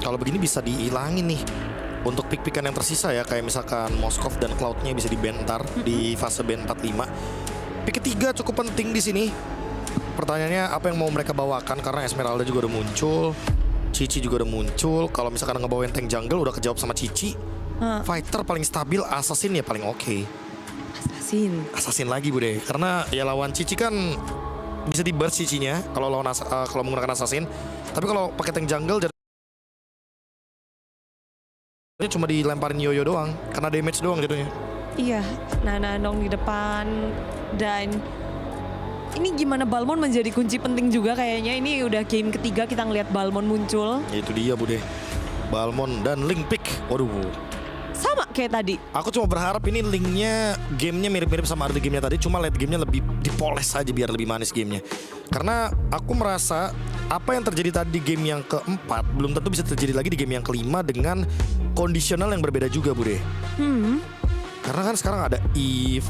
Kalau begini bisa dihilangin nih untuk pick-pickan yang tersisa ya, kayak misalkan Moskov dan Cloud-nya bisa di-ban di fase ban 45. Pick ketiga cukup penting di sini. Pertanyaannya apa yang mau mereka bawakan, karena Esmeralda juga udah muncul, Cici juga udah muncul. Kalau misalkan ngebawain tank jungle udah kejawab sama Cici. Fighter paling stabil, Assassin ya paling oke. Assassin lagi Bude, karena ya lawan Cici kan bisa di burst Cicinya kalau lawan kalau menggunakan Assassin. Tapi kalau pakai tank jungle ini cuma dilemparin yoyo doang, karena damage doang jatuhnya. Iya, Nana Nong di depan. Dan ini gimana Balmond menjadi kunci penting juga kayaknya. Ini udah game ketiga kita ngelihat Balmond muncul. Ya itu dia Bude, Balmond dan Link Pick. Waduh, sama kayak tadi. aku cuma berharap ini Linknya gamenya mirip-mirip sama early gamenya tadi, cuma late gamenya lebih dipoles aja biar lebih manis gamenya. Karena aku merasa apa yang terjadi tadi di game yang keempat belum tentu bisa terjadi lagi di game yang kelima dengan kondisional yang berbeda juga Bude. Karena kan sekarang ada Eve,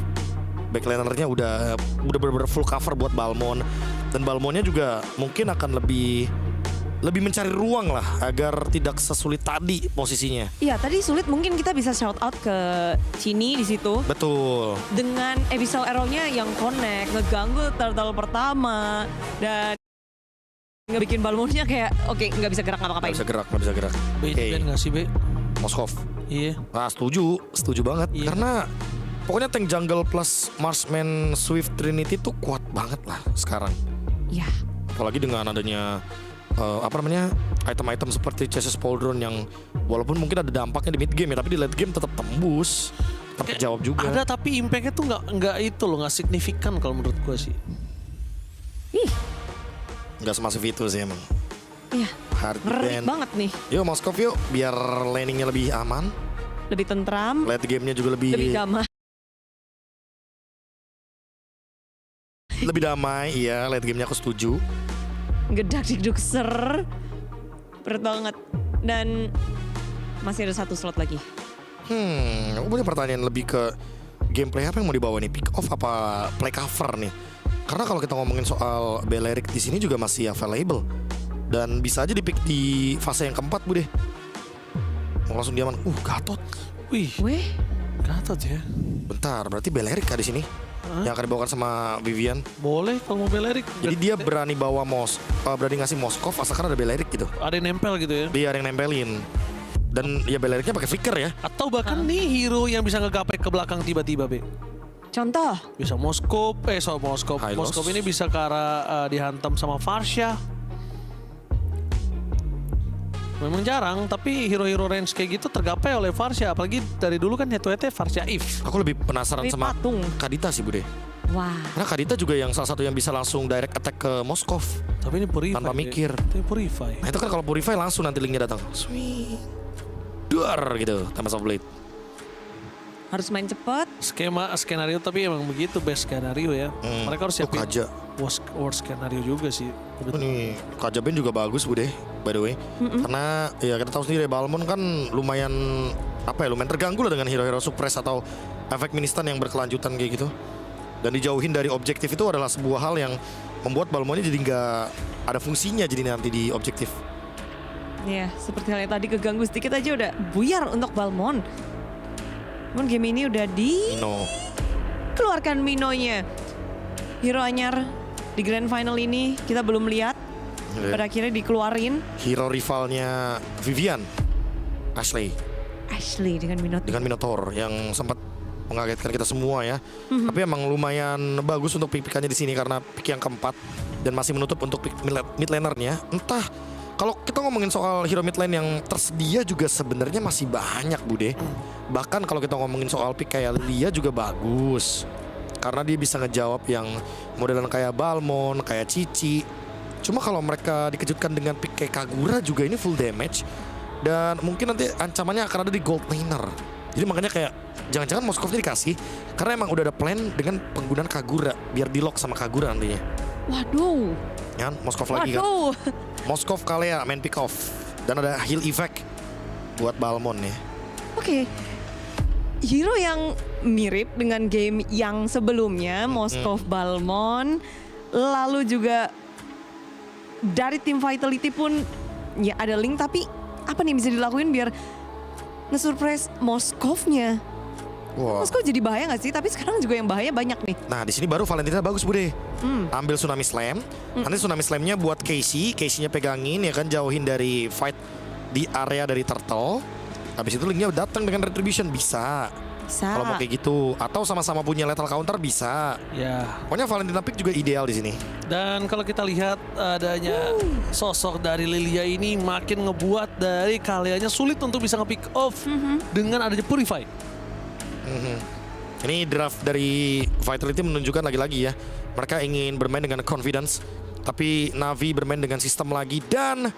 backlanernya udah bener-bener full cover buat Balmond, dan Balmondnya juga mungkin akan lebih mencari ruang lah agar tidak sesulit tadi posisinya. Iya, tadi sulit mungkin kita bisa shout out ke Cini di situ. Betul. Dengan Abyssal Arrow-nya yang connect, ngeganggu turtle pertama dan ngebikin Balmondnya kayak oke, nggak bisa gerak ngapa-ngapain. Nggak bisa gerak. B itu nggak sih B? Moskov. Iya. Nah, setuju banget. Iya. Karena pokoknya tank jungle plus Marksman Swift Trinity tuh kuat banget lah sekarang. Iya. Apalagi dengan adanya item-item seperti Chassis Pauldron yang walaupun mungkin ada dampaknya di mid game ya, tapi di late game tetap tembus, tetap jawab juga. Ada, tapi impactnya tuh nggak itu loh, nggak signifikan kalau menurut gue sih. Nggak semasif itu sih emang. Iya. Hard Ngeri ban. banget nih. Yuk Moskov yuk, biar landingnya lebih aman, Lebih tentram, late gamenya juga lebih damai. lebih damai. Iya, late gamenya aku setuju. Gedak dikduk ser. Berat banget. Dan masih ada satu slot lagi. Aku punya pertanyaan lebih ke gameplay apa yang mau dibawa nih, pick off apa play cover nih? Karena kalau kita ngomongin soal Belerik di sini juga masih available dan bisa aja dipick di fase yang keempat Bude. Mau langsung diaman. Gatot. Wih, Weh, Gatot ya. Bentar, berarti Belerik di sini yang akan dibawakan sama Vivian. Boleh kalau mau Belerik. Jadi dia berani bawa berani ngasih Moskov asalkan ada Belerik gitu. Ada yang nempel gitu ya. Dia ada yang nempelin. Dan ya Beleriknya pakai flicker ya. Atau bahkan nih hero yang bisa ngegapai ke belakang tiba-tiba B. contoh. Bisa Moskov, Moskov. Hylos. Moskov ini bisa ke arah dihantam sama Farsha. Memang jarang, tapi hero-hero range kayak gitu tergapai oleh Farsha. Apalagi dari dulu kan head-to-headnya Farsha Eve. Aku lebih penasaran Lebih sama patung. Kadita sih Bude. Wah. Karena Kadita juga yang salah satu yang bisa langsung direct attack ke Moskov Tapi ini Purify. tanpa mikir. Ini Purify. Nah itu kan kalau Purify langsung nanti linknya datang. Sweet. Duar gitu, Tempest of Blade. Harus main cepet. Skenario tapi emang begitu best skenario ya. Mereka harus siapin Kaja. worst skenario juga sih. Ini Kaja Ben juga bagus Bude, by the way. Karena ya kita tahu sendiri Balmond kan lumayan lumayan terganggu lah dengan hero-hero suppress atau efek ministan yang berkelanjutan kayak gitu. Dan dijauhin dari objektif itu adalah sebuah hal yang membuat Balmondnya jadi nggak ada fungsinya jadi nanti di objektif. Ya, seperti halnya tadi keganggu sedikit aja udah buyar untuk Balmond. Namun game ini udah dikeluarkan Minonya. Hero anyar di grand final ini kita belum lihat. Pada akhirnya dikeluarin. Hero rivalnya Vivian, Ashley dengan Minotaur yang sempat mengagetkan kita semua ya. Tapi emang lumayan bagus untuk pick-pickannya di sini karena pick yang keempat dan masih menutup untuk pick mid lanernya. Entah kalau kita ngomongin soal hero mid lane yang tersedia juga sebenarnya masih banyak Bude. Bahkan kalau kita ngomongin soal pick kayak Lilia juga bagus. Karena dia bisa ngejawab yang modelan kayak Balmond, kayak Cici. Cuma kalau mereka dikejutkan dengan pick kayak Kagura juga ini full damage. Dan mungkin nanti ancamannya akan ada di gold laner. Jadi makanya kayak jangan-jangan Moskovnya dikasih karena emang udah ada plan dengan penggunaan Kagura biar di lock sama Kagura nantinya. Waduh. Ya, Moskov lagi kan. Moskov Kalea main pick off dan ada heal effect buat Balmond ya. Oke. Hero yang mirip dengan game yang sebelumnya, Moskov Balmond, lalu juga dari tim Vitality pun ya ada Link, tapi apa nih bisa dilakuin biar nge-surprise Moskov-nya? Wah. Moskov jadi bahaya nggak sih? Tapi sekarang juga yang bahaya banyak nih. Nah di sini baru Valentina bagus Bude. Ambil Tsunami Slam. Nanti Tsunami Slam-nya buat Casey. Casey-nya pegangin ya kan, jauhin dari fight di area dari Turtle. Habis itu Link-nya datang dengan Retribution, bisa. Bisa. Kalau mau kayak gitu, atau sama-sama punya lethal counter bisa. Ya. Pokoknya Valentina pick juga ideal di sini. Dan kalau kita lihat adanya sosok dari Lilia ini makin ngebuat dari Kaleanya sulit untuk bisa nge-pick off dengan adanya Purify. Ini draft dari Vitality menunjukkan lagi-lagi ya, mereka ingin bermain dengan confidence, tapi Navi bermain dengan sistem lagi dan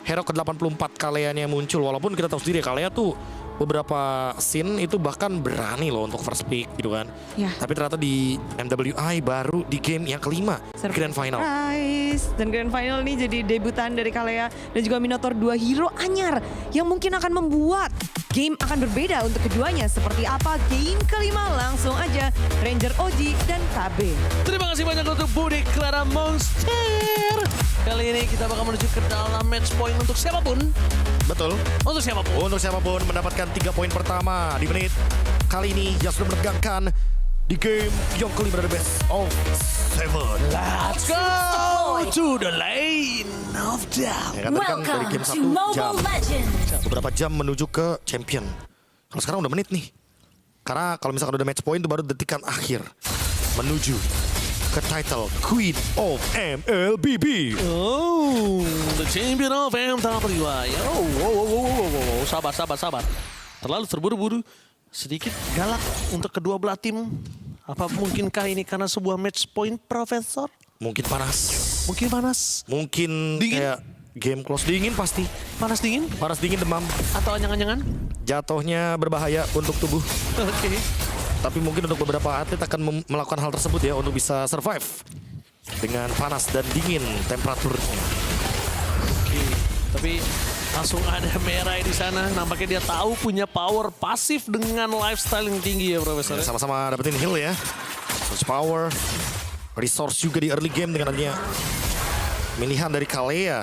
hero ke-84 Kaleanya muncul. Walaupun kita tahu sendiri Kalea tuh beberapa scene itu bahkan berani loh untuk first pick gitu kan. Ya. Tapi ternyata di MWI baru di game yang kelima, Grand Final. Surprise. Dan Grand Final ini jadi debutan dari Kalea dan juga Minotaur, 2 hero anyar yang mungkin akan membuat game akan berbeda untuk keduanya. Seperti apa game kelima? Langsung aja Ranger OG dan KB. Terima kasih banyak untuk Bude Clara Monster. Kali ini kita bakal menuju ke dalam match point untuk siapapun. Betul. Untuk siapapun. Untuk siapapun mendapatkan 3 poin pertama di menit kali ini yang sudah menegangkan di game yang kelima dari best of 7. Let's go to the lane of death. Ya kan tadi kan dari game 1 jam, beberapa jam menuju ke champion. Kalau sekarang udah menit nih. Karena kalau misalkan udah match point itu baru detikan akhir menuju ke title Queen of MLBB. Oh, the champion of M3. Oh, sabar. Terlalu terburu-buru. Sedikit galak untuk kedua belah tim. Apa mungkinkah ini karena sebuah match point, Profesor? Mungkin panas. Mungkin panas. Mungkin Dingin? kayak game close, dingin pasti. Panas dingin? Panas dingin, demam. Atau anyang-anyangan? Jatuhnya berbahaya untuk tubuh. Oke. Tapi mungkin untuk beberapa atlet akan melakukan hal tersebut ya untuk bisa survive dengan panas dan dingin temperaturnya. Oke. Tapi langsung ada Merai di sana. Nampaknya dia tahu punya power pasif dengan lifestyle yang tinggi ya, Profesor. Sama-sama dapetin heal ya. Terus power, resource juga di early game dengan adanya pilihan dari Kalea.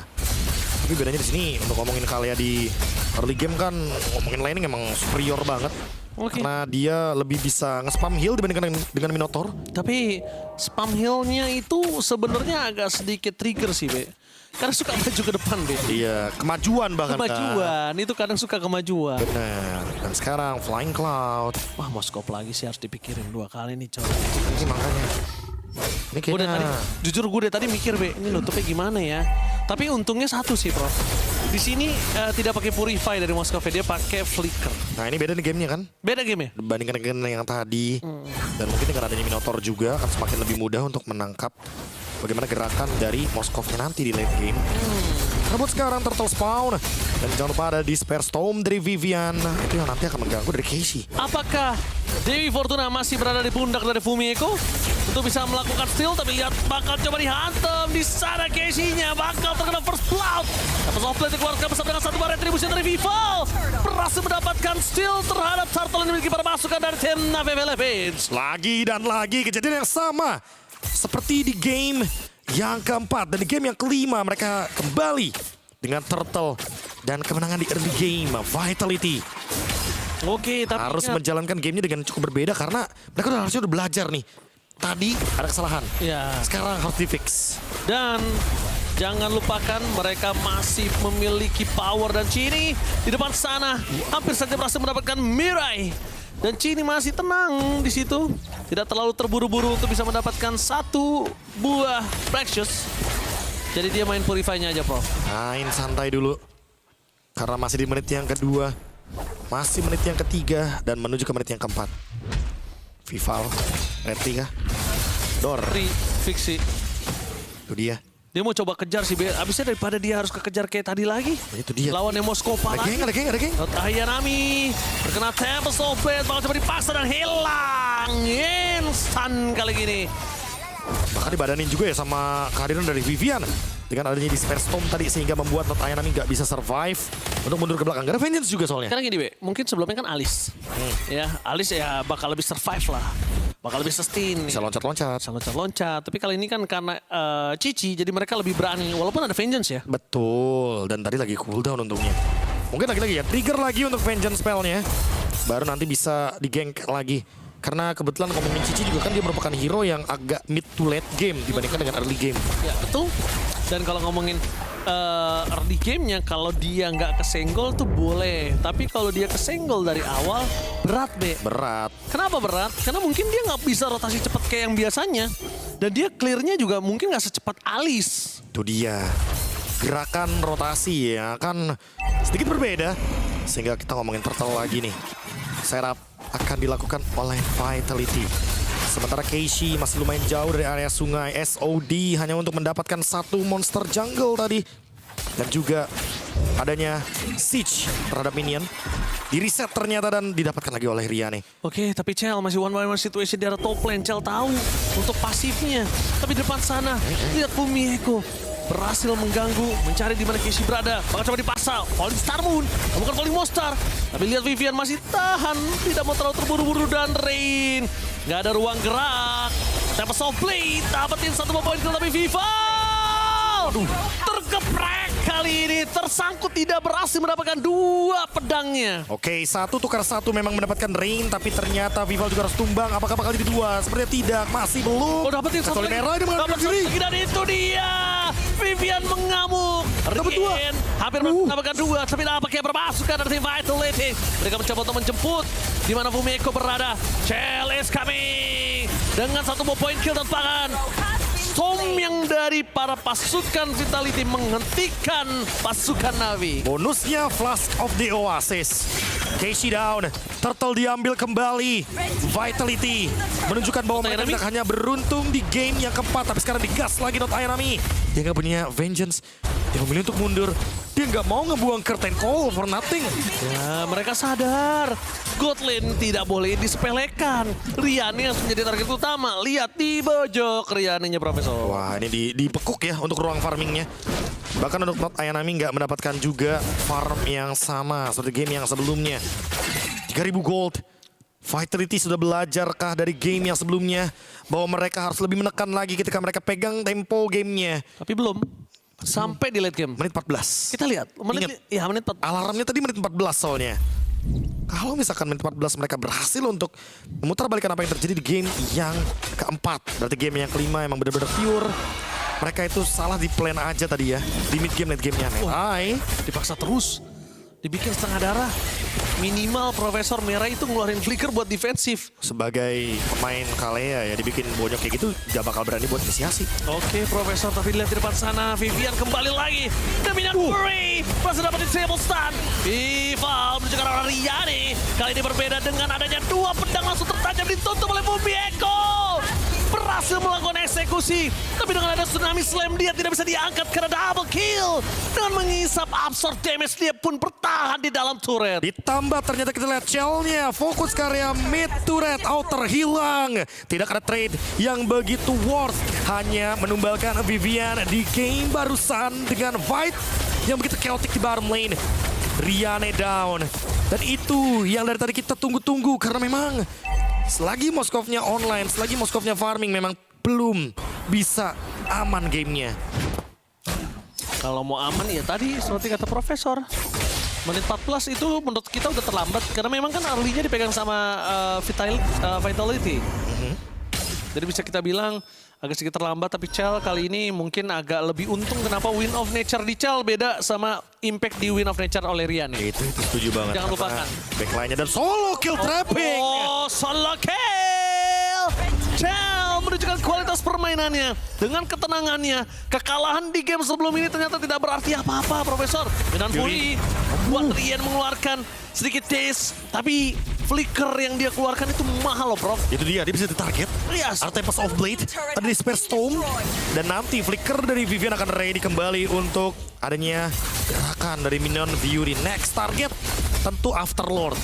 Tapi bedanya di sini untuk ngomongin Kalea di early game kan ngomongin laning emang superior banget. Oke. Karena dia lebih bisa nge-spam heal dibandingkan dengan Minotaur. Tapi spam heal-nya itu sebenarnya agak sedikit trigger sih, Be. Karena suka maju ke depan, Be. Iya, kemajuan bahkan. Kemajuan, itu kadang suka kemajuan. Benar. Dan sekarang Flying Cloud. Wah, mau scope lagi sih harus dipikirin 2 kali nih, coy. Ini makanya. Ini Gue dari tadi, kayaknya jujur gue dari tadi mikir, Be, ini nutupnya gimana ya? Tapi untungnya satu sih, Prof. Di sini tidak pakai Purify dari Moskov, dia pakai Flicker. Nah ini beda nih gamenya kan. Beda game ya? Dibandingkan dengan yang tadi. Dan mungkin dengan adanya Minotaur juga akan semakin lebih mudah untuk menangkap bagaimana gerakan dari Moskovnya nanti di late game. Karena buat sekarang Turtle Spawn. Dan jangan lupa ada Despair Storm dari Vivian. Itu yang nanti akan mengganggu dari Casey. Apakah Dewi Fortuna masih berada di pundak dari Fumieko untuk bisa melakukan steal? Tapi lihat bakal coba dihantam di sana. Casey-nya bakal terkena first blood. Dapat offlane dikeluarkan bersama dengan satu bar retribution dari Vival. Berhasil mendapatkan steal terhadap Turtle yang dimiliki pada pasukan dari tim Navi Philippines. Lagi dan lagi kejadian yang sama. Seperti di game yang keempat dan di game yang kelima mereka kembali dengan Turtle dan kemenangan di early game Vitality. Oke, tapi Harus ingat, menjalankan gamenya dengan cukup berbeda karena mereka harusnya udah belajar nih. Tadi ada kesalahan, ya. sekarang harus di fix. Dan jangan lupakan mereka masih memiliki power dan Chini di depan sana hampir saja berhasil mendapatkan Mirai. Dan Chini masih tenang di situ, tidak terlalu terburu-buru untuk bisa mendapatkan satu buah Precious. Jadi dia main Purify-nya aja, Prof. Main santai dulu. Karena masih di menit yang kedua. Masih menit yang ketiga dan menuju ke menit yang keempat. Vival, Reti kah? Dor, Fiksi. itu dia. Dia mau coba kejar sih, abisnya daripada dia harus kekejar kayak tadi lagi. Itu dia. Lawan Moskova lagi. Ada geng. Ayanami terkena Tempest of Fate, bakal coba dipaksa dan hilang instan kali gini. Bahkan dibadanin juga ya sama kehadiran dari Vivian. Dengan adanya Despair Storm tadi sehingga membuat Not Ayanami nggak bisa survive untuk mundur ke belakang. Gak ada Vengeance juga soalnya. Karena gini, Be, mungkin sebelumnya kan Alice. Ya, Alice ya bakal lebih survive lah. bakal lebih sustain. Bisa loncat-loncat. Bisa loncat-loncat. Tapi kali ini kan karena Cici, jadi mereka lebih berani. Walaupun ada Vengeance ya. Betul, dan tadi lagi cooldown untungnya. Mungkin lagi-lagi ya, trigger lagi untuk Vengeance spellnya. Baru nanti bisa di-gank lagi. Karena kebetulan ngomongin Cici juga kan dia merupakan hero yang agak mid to late game dibandingkan dengan early game. Ya betul. Dan kalau ngomongin early gamenya, kalau dia nggak kesenggol tuh boleh. Tapi kalau dia kesenggol dari awal, berat Be. Berat. Kenapa berat? Karena mungkin dia nggak bisa rotasi cepat kayak yang biasanya. Dan dia clearnya juga mungkin nggak secepat Alice. Itu dia. Gerakan rotasi ya kan sedikit berbeda. Sehingga kita ngomongin turtle lagi nih. Setup akan dilakukan oleh Vitality. Sementara Keishi masih lumayan jauh dari area sungai. SOD hanya untuk mendapatkan satu monster jungle tadi. Dan juga adanya siege terhadap minion. Di reset ternyata dan didapatkan lagi oleh Riane. Oke, tapi Chell masih one by one situation di arah top lane. Chell tahu untuk pasifnya. Tapi di depan sana, lihat Fumieko berhasil mengganggu, mencari di mana Keishi berada. Bakal coba dipasang, Falling Star Moon, bukan Falling Monster. Tapi lihat Vivian masih tahan, tidak mau terlalu terburu-buru dan Rain. Nggak ada ruang gerak. Tempest of Blade, dapetin satu poin kill tapi Viva. Aduh, tergeprek kali ini. Tersangkut tidak berhasil mendapatkan dua pedangnya. Oke, satu tukar satu memang mendapatkan Rain, tapi ternyata Vival juga harus tumbang. Apakah bakal jadi dua? Sepertinya tidak, masih belum. Oh, dapetin satu lagi. merah dia mengambil Dapat diri. satu lagi dan itu dia. Vivian mengamuk. Dapat dua. Rien hampir mendapatkan dua, tapi nampaknya berpasukan dari tim Vitality. Mereka mencoba untuk menjemput di mana Fumieko berada. Chell is coming dengan satu poin kill dan pangan. Storm yang dari para pasukan Vitality menghentikan pasukan Navi. Bonusnya Flask of the Oasis. Keishi down. Turtle diambil kembali. Vitality menunjukkan bahwa mereka tidak hanya beruntung di game yang keempat, tapi sekarang digas lagi Not Ayanami. Dia nggak punya Vengeance. Dia memilih untuk mundur. Dia nggak mau ngebuang curtain call for nothing. Ya, mereka sadar. God lane tidak boleh disepelekan. Riane harus menjadi target utama. Lihat di pojok Riane-nya Profesor. Wah, ini dipekuk ya untuk ruang farmingnya. Bahkan untuk Not Ayanami nggak mendapatkan juga farm yang sama seperti game yang sebelumnya. 3.000 gold. Vitality sudah belajarkah dari game yang sebelumnya bahwa mereka harus lebih menekan lagi ketika mereka pegang tempo gamenya. Tapi belum. Sampai di late game. Menit 14. Kita lihat. Ingat, Menit 4. alarmnya tadi menit 14 soalnya. Kalau misalkan menit 14 mereka berhasil untuk memutarbalikkan apa yang terjadi di game yang keempat. Berarti game yang kelima emang benar-benar pure. Mereka itu salah di plan aja tadi ya. Di mid game, late game-nya. Hai. Dipaksa terus. Dibikin setengah darah. Minimal Profesor Merah itu ngeluarin flicker buat defensif. Sebagai pemain Kalea ya dibikin bonyok kayak gitu gak bakal berani buat inisiasi. Oke Profesor, tapi lihat di depan sana. Vivian kembali lagi. Dominant Fury. Masih dapat disable stun. Vival menunjukkan arah Riane. Kali ini berbeda dengan adanya dua pedang langsung tertajam ditutup oleh Fumieko. Berhasil melakukan eksekusi. Tapi dengan ada Tsunami Slam dia tidak bisa diangkat karena double kill. Dengan mengisap absorb damage dia pun bertahan di dalam turret. Ditambah ternyata kita lihat Chell-nya fokus ke area mid turret outer hilang. Tidak ada trade yang begitu worth. Hanya menumbalkan Vivian di game barusan dengan fight yang begitu chaotic di bottom lane. Riane down. Dan itu yang dari tadi kita tunggu-tunggu karena memang selagi Moskovnya online, selagi Moskovnya farming memang belum bisa aman gamenya. Kalau mau aman ya tadi seperti kata Profesor. Menit 14 itu menurut kita udah terlambat. Karena memang kan early-nya dipegang sama Vitality. Jadi bisa kita bilang agak sedikit terlambat. Tapi Chell kali ini mungkin agak lebih untung. Kenapa Win of Nature di Chell beda sama impact di Win of Nature oleh Riane. Itu setuju banget. Jangan lupakan. Backline-nya dan solo kill trapping. Oh, solo kill! Chell menunjukkan kualitas permainannya. Dengan ketenangannya. Kekalahan di game sebelum ini ternyata tidak berarti apa-apa, Profesor. Medan Fury membuat Rian mengeluarkan sedikit daze. Tapi flicker yang dia keluarkan itu mahal loh, Prof. Itu dia bisa ditarget. Yes. Ada Tempest of Blade, ada Despair Storm. Dan nanti flicker dari Vivian akan ready kembali untuk adanya gerakan dari minion Fury. Next target tentu After Lord.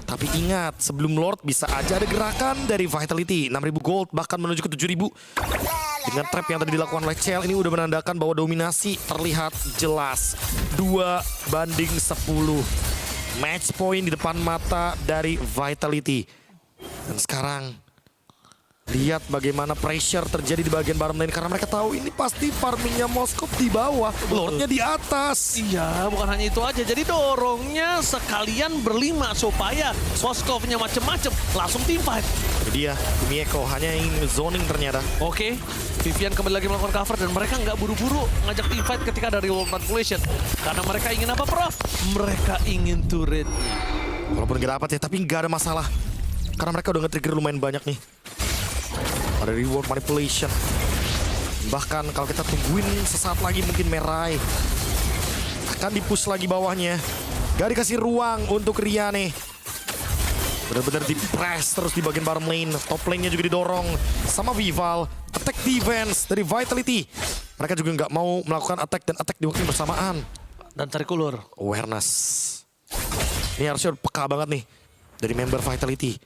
Tapi ingat, sebelum Lord bisa aja ada gerakan dari Vitality. 6.000 gold bahkan menuju ke 7.000. Dengan trap yang tadi dilakukan oleh Chell ini udah menandakan bahwa dominasi terlihat jelas. 2-10. Match point di depan mata dari Vitality. Dan sekarang Lihat bagaimana pressure terjadi di bagian bottom lane karena mereka tahu ini pasti farmingnya Moskov di bawah, Lordnya di atas. Iya, bukan hanya itu aja. Jadi dorongnya sekalian berlima supaya Moskovnya macem-macem langsung team fight. Ini dia, Mieko hanya ingin zoning ternyata. Oke, Vivian kembali lagi melakukan cover dan mereka nggak buru-buru ngajak team fight ketika dari World Manipulation. Karena mereka ingin apa, Prof? Mereka ingin turret. Walaupun gak dapat ya, tapi nggak ada masalah. Karena mereka udah nge-trigger lumayan banyak nih. Ada reward manipulation. Bahkan kalau kita tungguin sesaat lagi mungkin Mirai akan di-push lagi bawahnya. Gak dikasih ruang untuk Riane. Benar-benar di-press terus di bagian bottom lane. Top lane-nya juga didorong sama Vival. Attack defense dari Vitality. Mereka juga nggak mau melakukan attack dan attack di waktu yang bersamaan. Dan tarik ulur. Awareness. Ini harusnya peka banget nih dari member Vitality.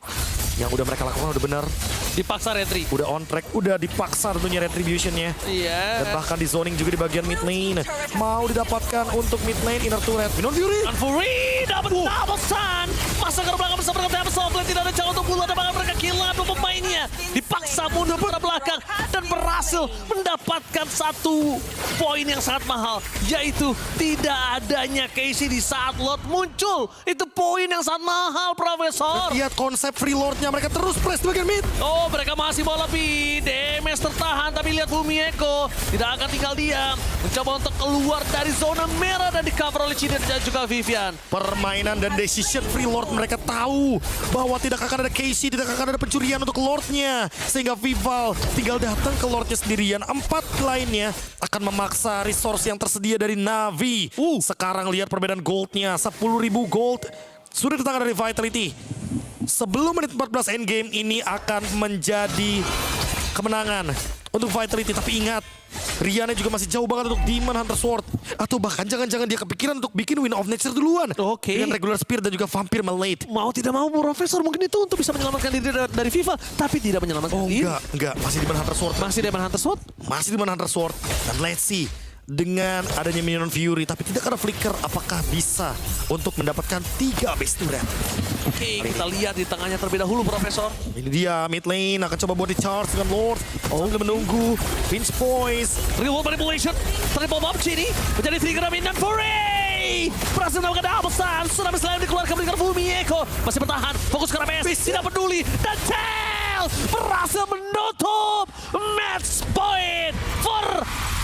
Yang udah mereka lakukan udah benar. Dipaksa retri. Udah on track, udah dipaksa tentunya retribution-nya. Iya. Dan bahkan di zoning juga di bagian mid lane. Mau didapatkan untuk mid lane inner turret. Minon Fury. Dan Fury dapat double stun. Masuk ke belakang bersama dengan Softland. Tidak ada cara untuk bulan. Dan bahkan mereka kill dua pemainnya. Dipaksa mundur ke belakang. Dan berhasil mendapatkan satu poin yang sangat mahal. Yaitu tidak adanya Casey di saat Lord muncul. Itu poin yang sangat mahal, Profesor. Lihat konsep free lord-nya. Mereka terus press di bagian mid. Oh, mereka masih mau lebih. DMS tertahan, tapi lihat Fumieko tidak akan tinggal diam. Mencoba untuk keluar dari zona merah dan di cover oleh Cina dan juga Vivian. Permainan dan decision free lord mereka tahu bahwa tidak akan ada Casey, tidak akan ada pencurian untuk lordnya. Sehingga Vival tinggal datang ke lordnya sendirian. 4 lainnya akan memaksa resource yang tersedia dari Navi. Sekarang lihat perbedaan goldnya, 10.000 gold sudah di tangan dari Vitality. Sebelum menit 14 endgame ini akan menjadi kemenangan untuk Vitality. Tapi ingat, Riane juga masih jauh banget untuk Demon Hunter Sword. Atau bahkan jangan-jangan dia kepikiran untuk bikin Wind of Nature duluan. Oke. Dengan regular spear dan juga Vampire Malate. Mau tidak mau Profesor mungkin itu untuk bisa menyelamatkan diri dari FIFA. Tapi tidak menyelamatkan diri. Enggak. Masih Demon Hunter Sword. Masih Demon Hunter Sword? Masih Demon Hunter Sword. Dan let's see. Dengan adanya Minion Fury, tapi tidak ada flicker, apakah bisa untuk mendapatkan 3 base turret? Oke, kita lihat di tengahnya terlebih dahulu, Profesor. Ini dia, mid lane akan coba buat di-charge dengan Lord. Sambil menunggu, pinch poise. Real manipulation, triple bomb Chini, menjadi trigger dan Fury! Berhasil mendapatkan double stun, sudah bisa dikeluarkan dengan Fumieko. Masih bertahan, fokus ke Rames, tidak peduli. Dan Tail berhasil menutup match point for